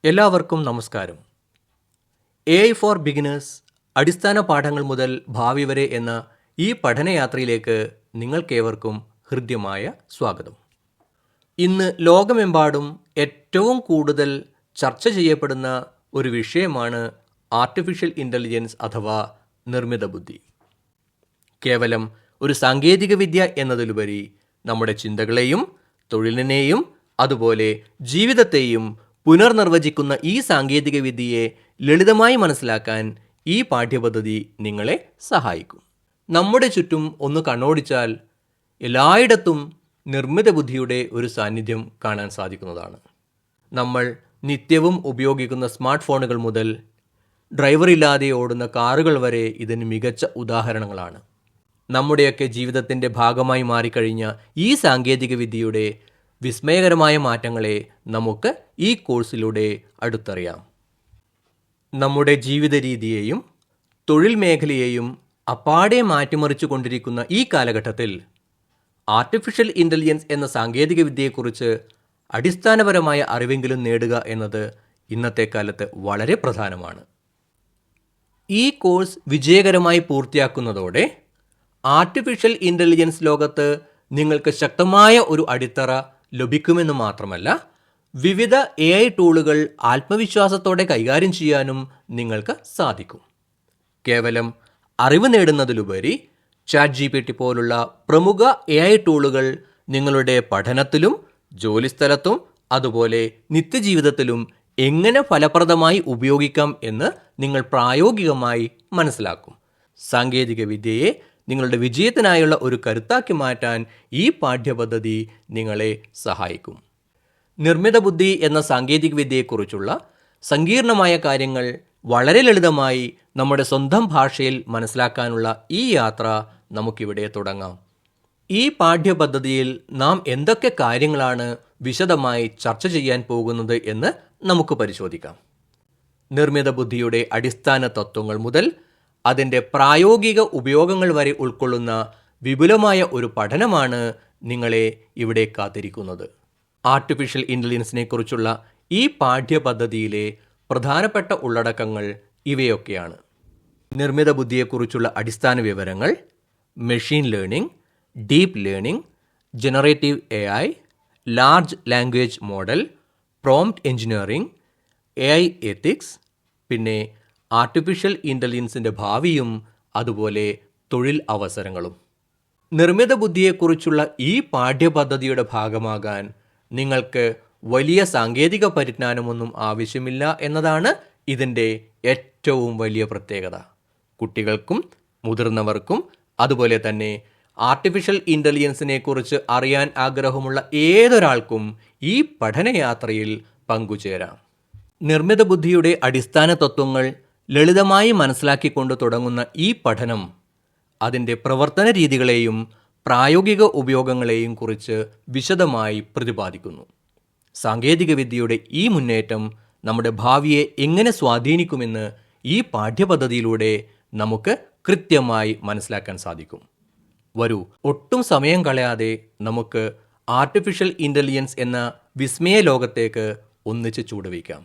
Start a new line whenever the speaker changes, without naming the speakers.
എല്ലാവർക്കും നമസ്കാരം. AI for beginners അടിസ്ഥാന പാഠങ്ങൾ മുതൽ ഭാവി വരെ എന്ന ഈ പഠനയാത്രയിലേക്ക് നിങ്ങൾക്കേവർക്കും ഹൃദ്യമായ സ്വാഗതം. ഇന്ന് ലോകമെമ്പാടും ഏറ്റവും കൂടുതൽ ചർച്ച ചെയ്യപ്പെടുന്ന ഒരു വിഷയമാണ് ആർട്ടിഫിഷ്യൽ ഇൻ്റലിജൻസ് അഥവാ നിർമ്മിത ബുദ്ധി. കേവലം ഒരു സാങ്കേതികവിദ്യ എന്നതിലുപരി നമ്മുടെ ചിന്തകളെയും തൊഴിലിനെയും അതുപോലെ ജീവിതത്തെയും പുനർനിർവചിക്കുന്ന ഈ സാങ്കേതികവിദ്യയെ ലളിതമായി മനസ്സിലാക്കാൻ ഈ പാഠ്യപദ്ധതി നിങ്ങളെ സഹായിക്കും. നമ്മുടെ ചുറ്റും ഒന്ന് കണ്ണോടിച്ചാൽ എല്ലായിടത്തും നിർമ്മിത ബുദ്ധിയുടെ ഒരു സാന്നിധ്യം കാണാൻ സാധിക്കുന്നതാണ്. നമ്മൾ നിത്യവും ഉപയോഗിക്കുന്ന സ്മാർട്ട് ഫോണുകൾ മുതൽ ഡ്രൈവറില്ലാതെ ഓടുന്ന കാറുകൾ വരെ ഇതിന് മികച്ച ഉദാഹരണങ്ങളാണ്. നമ്മുടെയൊക്കെ ജീവിതത്തിൻ്റെ ഭാഗമായി മാറിക്കഴിഞ്ഞ ഈ സാങ്കേതികവിദ്യയുടെ വിസ്മയകരമായ മാറ്റങ്ങളെ നമുക്ക് ഈ കോഴ്സിലൂടെ അടുത്തറിയാം. നമ്മുടെ ജീവിത രീതിയെയും തൊഴിൽ മേഖലയെയും അപ്പാടെ മാറ്റിമറിച്ചു കൊണ്ടിരിക്കുന്ന ഈ കാലഘട്ടത്തിൽ ആർട്ടിഫിഷ്യൽ ഇൻ്റലിജൻസ് എന്ന സാങ്കേതികവിദ്യയെക്കുറിച്ച് അടിസ്ഥാനപരമായ അറിവെങ്കിലും നേടുക എന്നത് ഇന്നത്തെ കാലത്ത് വളരെ പ്രധാനമാണ്. ഈ കോഴ്സ് വിജയകരമായി പൂർത്തിയാക്കുന്നതോടെ ആർട്ടിഫിഷ്യൽ ഇൻ്റലിജൻസ് ലോകത്ത് നിങ്ങൾക്ക് ശക്തമായ ഒരു അടിത്തറ ലഭിക്കുമെന്ന് മാത്രമല്ല, വിവിധ AI ടൂളുകൾ ആത്മവിശ്വാസത്തോടെ കൈകാര്യം ചെയ്യാനും നിങ്ങൾക്ക് സാധിക്കും. കേവലം അറിവ് നേടുന്നതിലുപരി ChatGPT പോലുള്ള പ്രമുഖ AI ടൂളുകൾ നിങ്ങളുടെ പഠനത്തിലും ജോലിസ്ഥലത്തും അതുപോലെ നിത്യജീവിതത്തിലും എങ്ങനെ ഫലപ്രദമായി ഉപയോഗിക്കാം എന്ന് നിങ്ങൾ പ്രായോഗികമായി മനസ്സിലാക്കും. സാങ്കേതികവിദ്യയെ നിങ്ങളുടെ വിജയത്തിനായുള്ള ഒരു കരുത്താക്കി മാറ്റാൻ ഈ പാഠ്യപദ്ധതി നിങ്ങളെ സഹായിക്കും. നിർമ്മിത ബുദ്ധി എന്ന സാങ്കേതികവിദ്യയെക്കുറിച്ചുള്ള സങ്കീർണമായ കാര്യങ്ങൾ വളരെ ലളിതമായി നമ്മുടെ സ്വന്തം ഭാഷയിൽ മനസ്സിലാക്കാനുള്ള ഈ യാത്ര നമുക്കിവിടെ തുടങ്ങാം. ഈ പാഠ്യപദ്ധതിയിൽ നാം എന്തൊക്കെ കാര്യങ്ങളാണ് വിശദമായി ചർച്ച ചെയ്യാൻ പോകുന്നത് എന്ന് നമുക്ക് പരിശോധിക്കാം. നിർമ്മിത ബുദ്ധിയുടെ അടിസ്ഥാന തത്വങ്ങൾ മുതൽ അതിൻ്റെ പ്രായോഗിക ഉപയോഗങ്ങൾ വരെ ഉൾക്കൊള്ളുന്ന വിപുലമായ ഒരു പഠനമാണ് നിങ്ങളെ ഇവിടെ കാത്തിരിക്കുന്നത്. ആർട്ടിഫിഷ്യൽ ഇൻ്റലിജൻസിനെ കുറിച്ചുള്ള ഈ പാഠ്യപദ്ധതിയിലെ പ്രധാനപ്പെട്ട ഉള്ളടക്കങ്ങൾ ഇവയൊക്കെയാണ്: നിർമ്മിത ബുദ്ധിയെക്കുറിച്ചുള്ള അടിസ്ഥാന വിവരങ്ങൾ, machine learning, deep learning, generative AI, large language model, prompt engineering, AI ethics, പിന്നെ ആർട്ടിഫിഷ്യൽ ഇൻ്റലിജൻസിൻ്റെ ഭാവിയും അതുപോലെ തൊഴിൽ അവസരങ്ങളും. നിർമ്മിത ബുദ്ധിയെക്കുറിച്ചുള്ള ഈ പാഠ്യപദ്ധതിയുടെ ഭാഗമാകാൻ നിങ്ങൾക്ക് വലിയ സാങ്കേതിക പരിജ്ഞാനമൊന്നും ആവശ്യമില്ല എന്നതാണ് ഇതിൻ്റെ ഏറ്റവും വലിയ പ്രത്യേകത. കുട്ടികൾക്കും മുതിർന്നവർക്കും അതുപോലെ തന്നെ ആർട്ടിഫിഷ്യൽ ഇൻ്റലിജൻസിനെ കുറിച്ച് അറിയാൻ ആഗ്രഹമുള്ള ഏതൊരാൾക്കും ഈ പഠനയാത്രയിൽ പങ്കുചേരാം. നിർമ്മിത ബുദ്ധിയുടെ അടിസ്ഥാന തത്വങ്ങൾ ലളിതമായി മനസ്സിലാക്കിക്കൊണ്ട് തുടങ്ങുന്ന ഈ പഠനം അതിൻ്റെ പ്രവർത്തന രീതികളെയും പ്രായോഗിക ഉപയോഗങ്ങളെയും കുറിച്ച് വിശദമായി പ്രതിപാദിക്കുന്നു. സാങ്കേതികവിദ്യയുടെ ഈ മുന്നേറ്റം നമ്മുടെ ഭാവിയെ എങ്ങനെ സ്വാധീനിക്കുമെന്ന് ഈ പാഠ്യപദ്ധതിയിലൂടെ നമുക്ക് കൃത്യമായി മനസ്സിലാക്കാൻ സാധിക്കും. വരൂ, ഒട്ടും സമയം കളയാതെ നമുക്ക് ആർട്ടിഫിഷ്യൽ ഇൻ്റലിജൻസ് എന്ന വിസ്മയ ലോകത്തേക്ക് ഒന്നിച്ച് ചുവടുവയ്ക്കാം.